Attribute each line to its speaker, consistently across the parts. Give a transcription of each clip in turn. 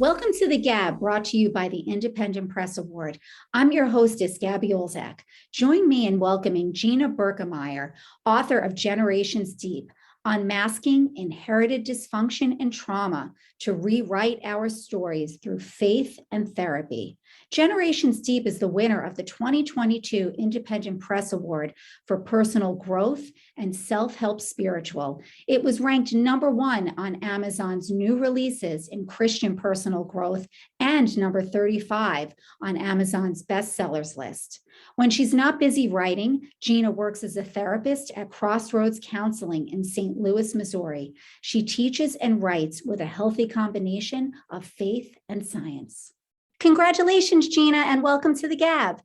Speaker 1: Welcome to the GAB, brought to you by the Independent Press Award. I'm your hostess, Gabby Olzak. Join me in welcoming Gina Birkemeier, author of Generations Deep, Unmasking Inherited Dysfunction and Trauma to Rewrite Our Stories Through Faith and Therapy. Generations Deep is the winner of the 2022 Independent Press Award for Personal Growth and Self-Help Spiritual. It was ranked #1 on Amazon's new releases in Christian personal growth and number 35 on Amazon's bestsellers list. When she's not busy writing, Gina works as a therapist at Crossroads Counseling in St. Louis, Missouri. She teaches and writes with a healthy combination of faith and science. Congratulations, Gina, and welcome to the GAB.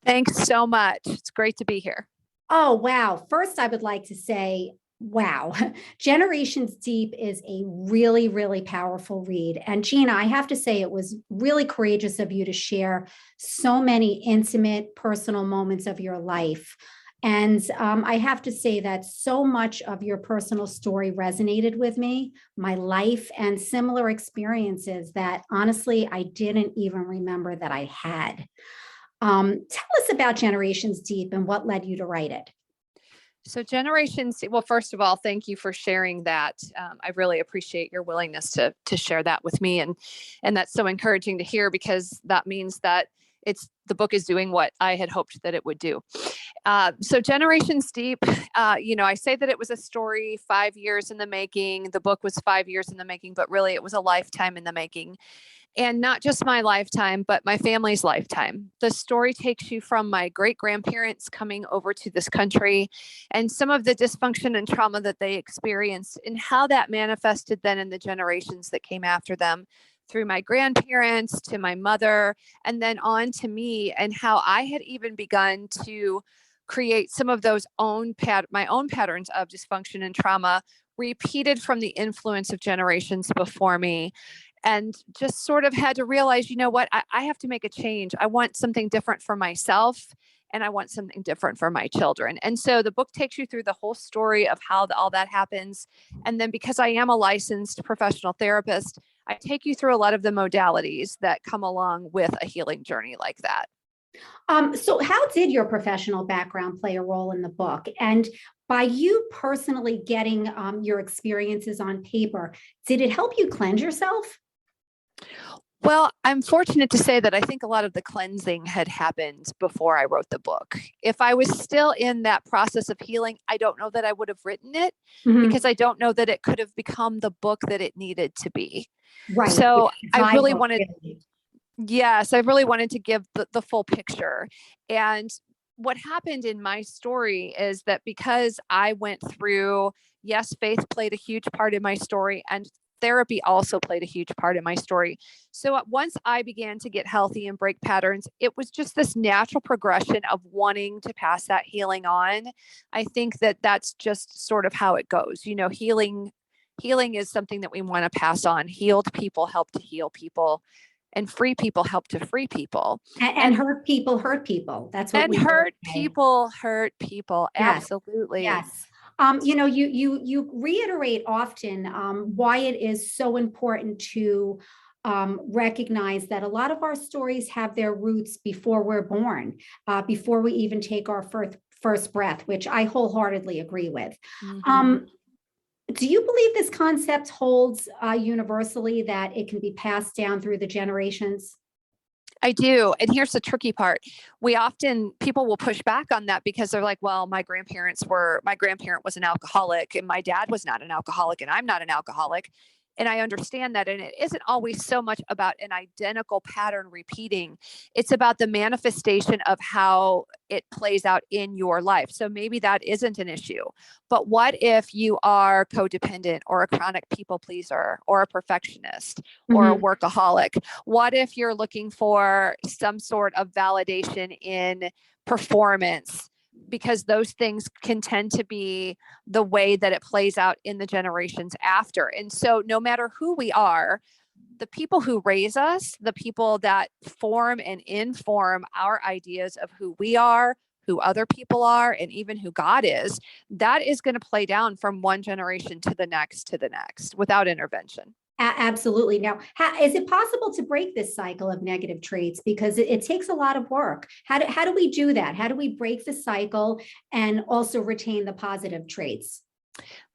Speaker 2: Thanks so much. It's great to be here.
Speaker 1: Oh, wow. First, I would like to say, wow, Generations Deep is a really, really powerful read. And Gina, I have to say it was really courageous of you to share so many intimate, personal moments of your life. And I have to say that so much of your personal story resonated with me, my life, and similar experiences that honestly, I didn't even remember that I had. Tell us about Generations Deep and what led you to write it.
Speaker 2: So Generations, well, first of all, thank you for sharing that. I really appreciate your willingness to share that with me. And that's so encouraging to hear, because that means that the book is doing what I had hoped that it would do. So Generations Deep, I say that it was a story 5 years in the making. The book was 5 years in the making, but really it was a lifetime in the making. And not just my lifetime, but my family's lifetime. The story takes you from my great-grandparents coming over to this country and some of the dysfunction and trauma that they experienced, and how that manifested then in the generations that came after them, through my grandparents to my mother, and then on to me, and how I had even begun to create some of those my own patterns of dysfunction and trauma, repeated from the influence of generations before me. And just sort of had to realize, you know what, I have to make a change. I want something different for myself, and I want something different for my children. And so the book takes you through the whole story of how all that happens. And then, because I am a licensed professional therapist, I take you through a lot of the modalities that come along with a healing journey like that.
Speaker 1: So how did your professional background play a role in the book? And by you personally getting your experiences on paper, did it help you cleanse yourself?
Speaker 2: Well, I'm fortunate to say that I think a lot of the cleansing had happened before I wrote the book. If I was still in that process of healing, I don't know that I would have written it, because I don't know that it could have become the book that it needed to be.
Speaker 1: Right.
Speaker 2: So I really wanted,
Speaker 1: really.
Speaker 2: yes, I really wanted to give the full picture. And what happened in my story is that, because I went through, yes, faith played a huge part in my story, and therapy also played a huge part in my story. So once I began to get healthy and break patterns, it was just this natural progression of wanting to pass that healing on. I think that that's just sort of how it goes. Healing is something that we want to pass on. Healed people help to heal people, and free people help to free people.
Speaker 1: And hurt people hurt people. That's what we
Speaker 2: hurt people hurt people.
Speaker 1: Yes.
Speaker 2: Absolutely.
Speaker 1: Yes. You reiterate often why it is so important to recognize that a lot of our stories have their roots before we're born, before we even take our first breath, which I wholeheartedly agree with. Do you believe this concept holds universally, that it can be passed down through the generations?
Speaker 2: I do. And here's the tricky part. People will push back on that, because they're like, well, my grandparent was an alcoholic, and my dad was not an alcoholic, and I'm not an alcoholic. And I understand that. And it isn't always so much about an identical pattern repeating. It's about the manifestation of how it plays out in your life. So maybe that isn't an issue. But what if you are codependent, or a chronic people pleaser, or a perfectionist, or a workaholic? What if you're looking for some sort of validation in performance? Because those things can tend to be the way that it plays out in the generations after. And so no matter who we are, the people who raise us, the people that form and inform our ideas of who we are, who other people are, and even who God is, that is going to play down from one generation to the next without intervention.
Speaker 1: Absolutely. Now, is it possible to break this cycle of negative traits? Because it takes a lot of work. How do we do that? How do we break the cycle and also retain the positive traits?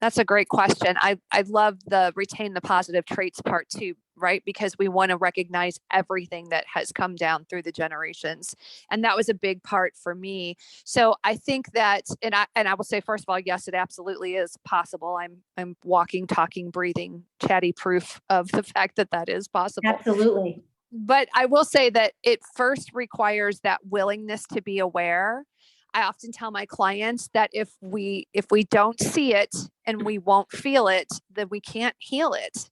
Speaker 2: That's a great question. I love the retain the positive traits part too, right? Because we want to recognize everything that has come down through the generations. And that was a big part for me. So I think that, and I will say, first of all, yes, it absolutely is possible. I'm walking, talking, breathing, chatty proof of the fact that that is possible.
Speaker 1: Absolutely.
Speaker 2: But I will say that it first requires that willingness to be aware. I often tell my clients that if we don't see it and we won't feel it, then we can't heal it.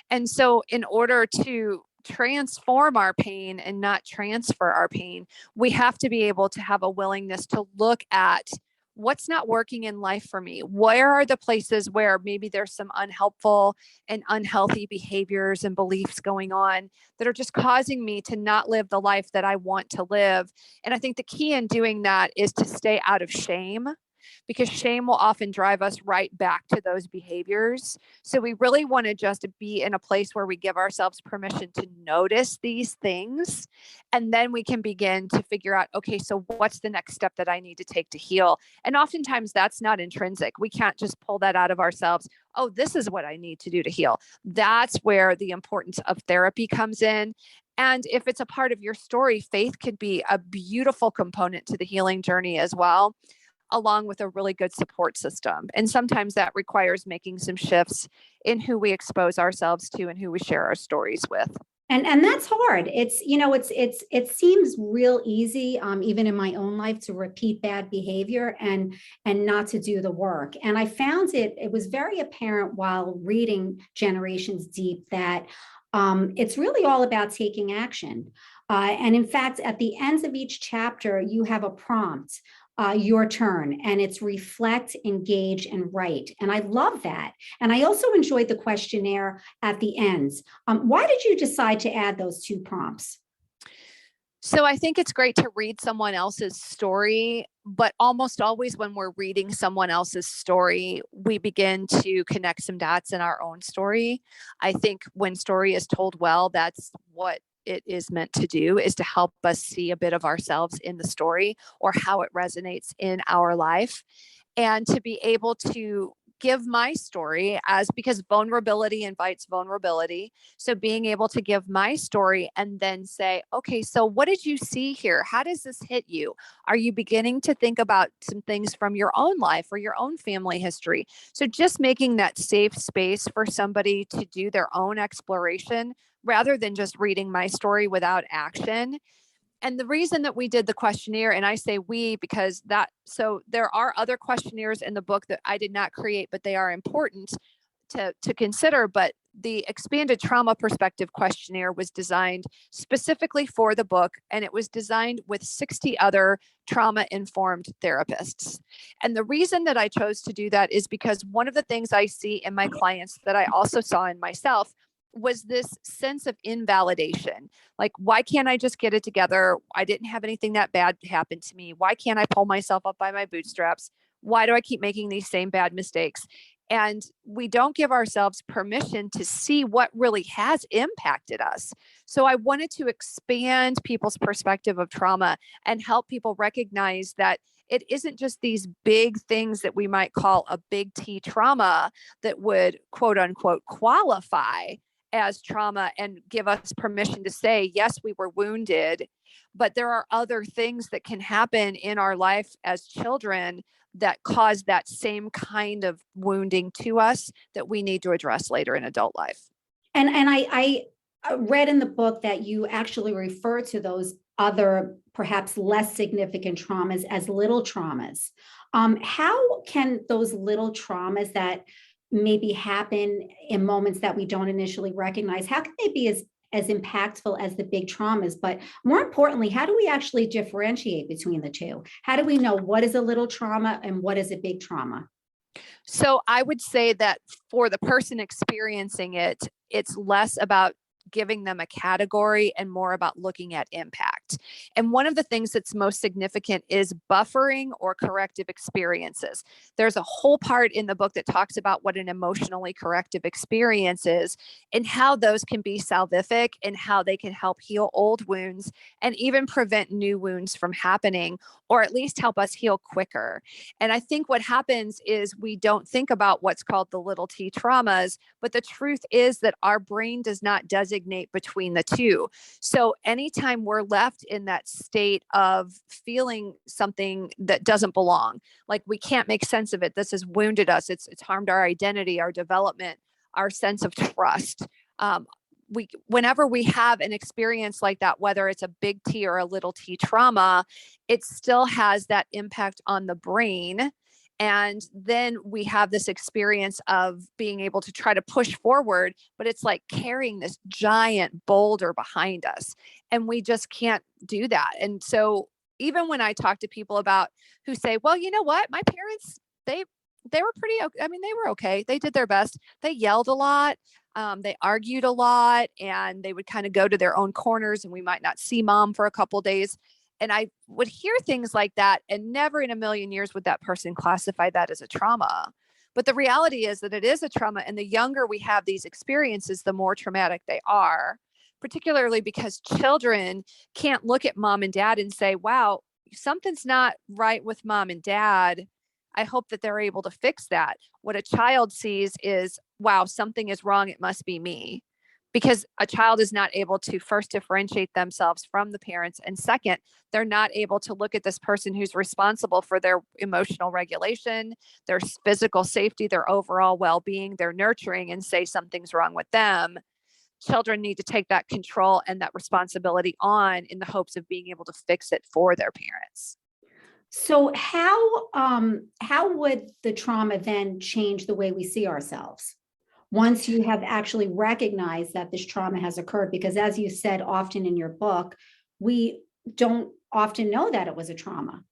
Speaker 2: And so in order to transform our pain and not transfer our pain, we have to be able to have a willingness to look at what's not working in life for me. Where are the places where maybe there's some unhelpful and unhealthy behaviors and beliefs going on that are just causing me to not live the life that I want to live? And I think the key in doing that is to stay out of shame, because shame will often drive us right back to those behaviors. So we really want to just be in a place where we give ourselves permission to notice these things. And then we can begin to figure out, okay, so what's the next step that I need to take to heal? And oftentimes that's not intrinsic. We can't just pull that out of ourselves. Oh, this is what I need to do to heal. That's where the importance of therapy comes in. And if it's a part of your story, faith could be a beautiful component to the healing journey as well, along with a really good support system. And sometimes that requires making some shifts in who we expose ourselves to and who we share our stories with.
Speaker 1: And that's hard. It's, it seems real easy, even in my own life, to repeat bad behavior and not to do the work. And I found it was very apparent while reading Generations Deep that it's really all about taking action. And in fact, at the ends of each chapter, you have a prompt, your turn, and it's reflect, engage, and write. And I love that. And I also enjoyed the questionnaire at the ends. Why did you decide to add those two prompts?
Speaker 2: So I think it's great to read someone else's story, but almost always when we're reading someone else's story, we begin to connect some dots in our own story. I think when story is told well, that's what it is meant to do, is to help us see a bit of ourselves in the story or how it resonates in our life, and to be able to give my story, as because vulnerability invites vulnerability. So being able to give my story and then say, okay, so what did you see here? How does this hit you? Are you beginning to think about some things from your own life or your own family history? So just making that safe space for somebody to do their own exploration rather than just reading my story without action. And the reason that we did the questionnaire, and I say we because so there are other questionnaires in the book that I did not create, but they are important to consider. But the expanded trauma perspective questionnaire was designed specifically for the book, and it was designed with 60 other trauma informed therapists. And the reason that I chose to do that is because one of the things I see in my clients that I also saw in myself was this sense of invalidation. Like, why can't I just get it together? I didn't have anything that bad happen to me. Why can't I pull myself up by my bootstraps? Why do I keep making these same bad mistakes? And we don't give ourselves permission to see what really has impacted us. So I wanted to expand people's perspective of trauma and help people recognize that it isn't just these big things that we might call a big T trauma that would quote unquote qualify as trauma and give us permission to say, yes, we were wounded, but there are other things that can happen in our life as children that cause that same kind of wounding to us that we need to address later in adult life.
Speaker 1: And I read in the book that you actually refer to those other, perhaps less significant traumas as little traumas. How can those little traumas that maybe happen in moments that we don't initially recognize, how can they be as impactful as the big traumas? But more importantly, how do we actually differentiate between the two? How do we know what is a little trauma and what is a big trauma?
Speaker 2: So I would say that for the person experiencing it, it's less about giving them a category and more about looking at impact. And one of the things that's most significant is buffering or corrective experiences. There's a whole part in the book that talks about what an emotionally corrective experience is and how those can be salvific and how they can help heal old wounds and even prevent new wounds from happening, or at least help us heal quicker. And I think what happens is we don't think about what's called the little t traumas, but the truth is that our brain does not designate between the two. So anytime we're left in that state of feeling something that doesn't belong, like we can't make sense of it, this has wounded us, it's harmed our identity, our development, our sense of trust. Whenever we have an experience like that, whether it's a big T or a little t trauma, it still has that impact on the brain. And then we have this experience of being able to try to push forward, but it's like carrying this giant boulder behind us. And we just can't do that. And so even when I talk to people about who say, well, you know what, my parents, they were pretty, I mean, they were okay. They did their best. They yelled a lot. They argued a lot, and they would kind of go to their own corners, and we might not see mom for a couple days. And I would hear things like that, and never in a million years would that person classify that as a trauma. But the reality is that it is a trauma. And the younger we have these experiences, the more traumatic they are, particularly because children can't look at mom and dad and say, wow, something's not right with mom and dad. I hope that they're able to fix that. What a child sees is, wow, something is wrong. It must be me. Because a child is not able to first differentiate themselves from the parents. And second, they're not able to look at this person who's responsible for their emotional regulation, their physical safety, their overall well-being, their nurturing, and say something's wrong with them. Children need to take that control and that responsibility on in the hopes of being able to fix it for their parents.
Speaker 1: So how would the trauma then change the way we see ourselves once you have actually recognized that this trauma has occurred? Because as you said often in your book, we don't often know that it was a trauma.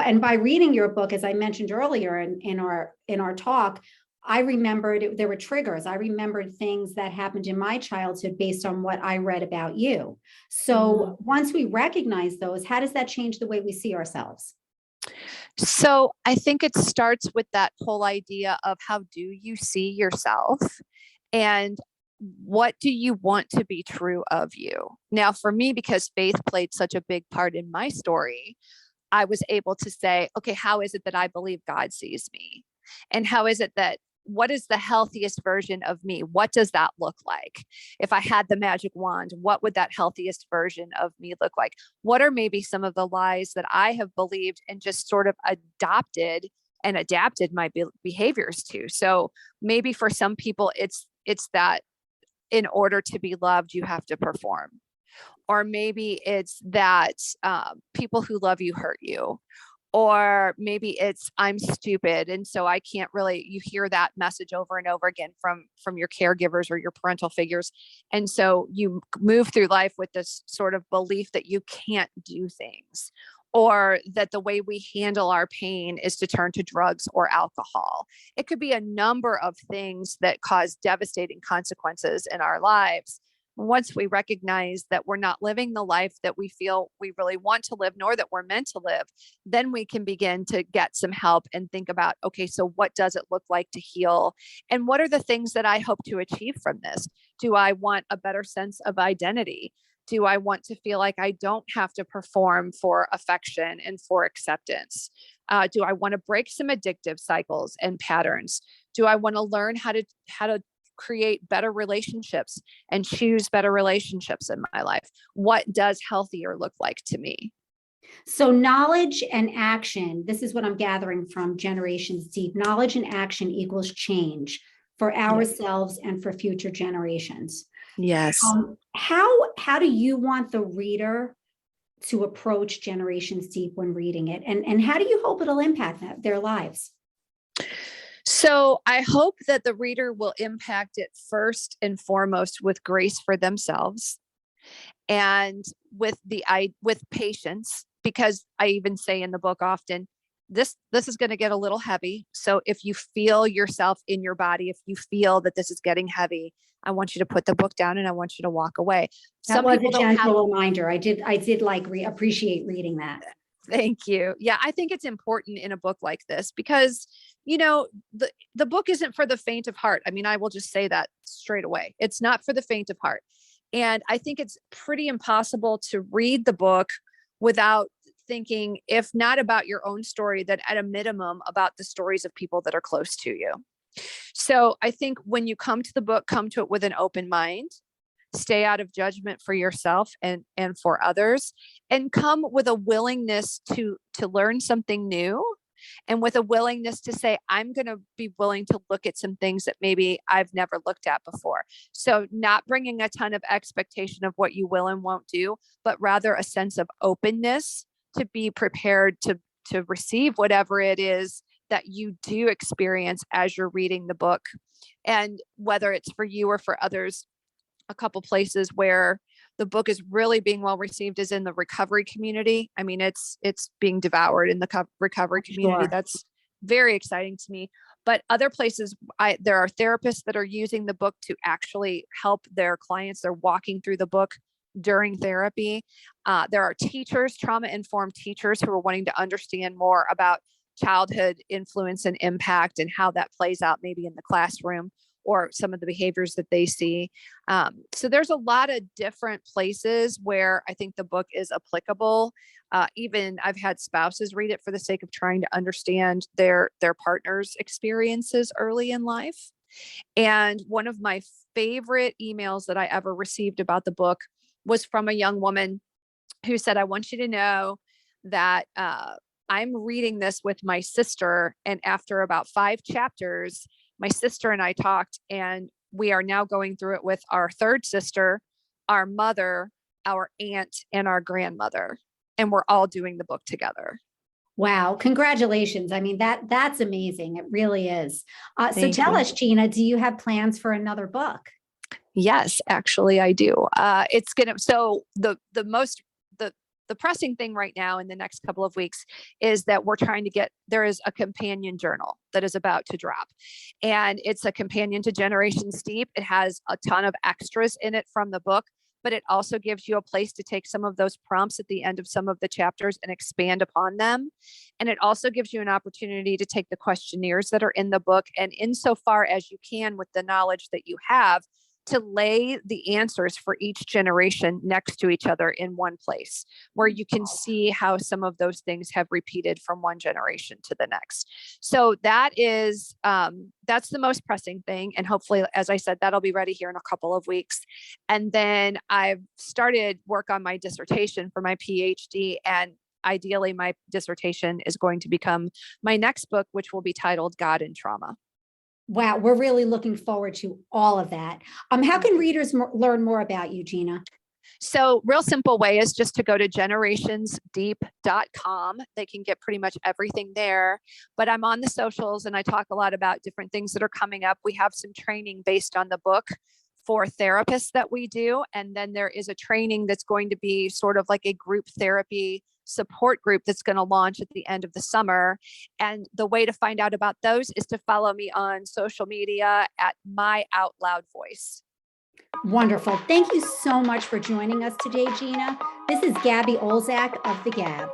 Speaker 1: And by reading your book, as I mentioned earlier in our talk, I remembered there were triggers. I remembered things that happened in my childhood based on what I read about you. So once we recognize those, how does that change the way we see ourselves?
Speaker 2: So I think it starts with that whole idea of how do you see yourself and what do you want to be true of you? Now, for me, because faith played such a big part in my story, I was able to say, okay, how is it that I believe God sees me? And how is it that what is the healthiest version of me? What does that look like? If I had the magic wand, what would that healthiest version of me look like? What are maybe some of the lies that I have believed and just sort of adopted and adapted my behaviors to? So maybe for some people, it's that in order to be loved, you have to perform. Or maybe it's that people who love you hurt you. Or maybe it's I'm stupid. And so I can't really, you hear that message over and over again from your caregivers or your parental figures. And so you move through life with this sort of belief that you can't do things, or that the way we handle our pain is to turn to drugs or alcohol. It could be a number of things that cause devastating consequences in our lives. Once we recognize that we're not living the life that we feel we really want to live, nor that we're meant to live, then we can begin to get some help and think about, okay, so what does it look like to heal? And what are the things that I hope to achieve from this? Do I want a better sense of identity? Do I want to feel like I don't have to perform for affection and for acceptance? Do I want to break some addictive cycles and patterns? Do I want to learn how to create better relationships and choose better relationships in my life? What does healthier look like to me?
Speaker 1: So knowledge and action, this is what I'm gathering from Generations Deep. Knowledge and action equals change for ourselves and for future generations.
Speaker 2: Yes.
Speaker 1: How do you want the reader to approach Generations Deep when reading it? And how do you hope it'll impact their lives?
Speaker 2: So I hope that the reader will impact it first and foremost with grace for themselves and with patience, because I even say in the book often, this is going to get a little heavy. So if you feel yourself in your body, if you feel that this is getting heavy, I want you to put the book down and I want you to walk away.
Speaker 1: That was a gentle reminder. I did appreciate reading that.
Speaker 2: Thank you. Yeah, I think it's important in a book like this because, the book isn't for the faint of heart. I mean, I will just say that straight away. It's not for the faint of heart. And I think it's pretty impossible to read the book without thinking, if not about your own story, that at a minimum about the stories of people that are close to you. So I think when you come to the book, come to it with an open mind, stay out of judgment for yourself and for others, and come with a willingness to learn something new, and with a willingness to say, I'm going to be willing to look at some things that maybe I've never looked at before. So not bringing a ton of expectation of what you will and won't do, but rather a sense of openness to be prepared to receive whatever it is that you do experience as you're reading the book. And whether it's for you or for others, a couple places where the book is really being well received is in the recovery community. I mean, it's being devoured in the recovery community.
Speaker 1: Sure.
Speaker 2: That's very exciting to me. But other places, there are therapists that are using the book to actually help their clients. They're walking through the book during therapy. There are teachers, trauma-informed teachers, who are wanting to understand more about childhood influence and impact and how that plays out maybe in the classroom or some of the behaviors that they see. So there's a lot of different places where I think the book is applicable. Even I've had spouses read it for the sake of trying to understand their partner's experiences early in life. And one of my favorite emails that I ever received about the book was from a young woman who said, I want you to know that I'm reading this with my sister. And after about 5 chapters, my sister and I talked, and we are now going through it with our third sister, our mother, our aunt, and our grandmother. And we're all doing the book together.
Speaker 1: Wow. Congratulations. I mean, that's amazing. It really is. So tell
Speaker 2: you.
Speaker 1: us, Gina, do you have plans for another book?
Speaker 2: Yes, actually I do. So the pressing thing right now in the next couple of weeks is that there is a companion journal that is about to drop, and it's a companion to Generations Deep. It has a ton of extras in it from the book, but it also gives you a place to take some of those prompts at the end of some of the chapters and expand upon them. And it also gives you an opportunity to take the questionnaires that are in the book, and insofar as you can with the knowledge that you have, to lay the answers for each generation next to each other in one place, where you can see how some of those things have repeated from one generation to the next. So that's the most pressing thing. And hopefully, as I said, that'll be ready here in a couple of weeks. And then I've started work on my dissertation for my PhD, and ideally my dissertation is going to become my next book, which will be titled God and Trauma.
Speaker 1: Wow, we're really looking forward to all of that. How can readers learn more about you, Gina?
Speaker 2: So real simple way is just to go to generationsdeep.com. They can get pretty much everything there, but I'm on the socials and I talk a lot about different things that are coming up. We have some training based on the book for therapists that we do. And then there is a training that's going to be sort of like a group therapy support group that's going to launch at the end of the summer. And the way to find out about those is to follow me on social media at My Out Loud Voice.
Speaker 1: Wonderful. Thank you so much for joining us today, Gina. This is Gabby Olzak of the GAB.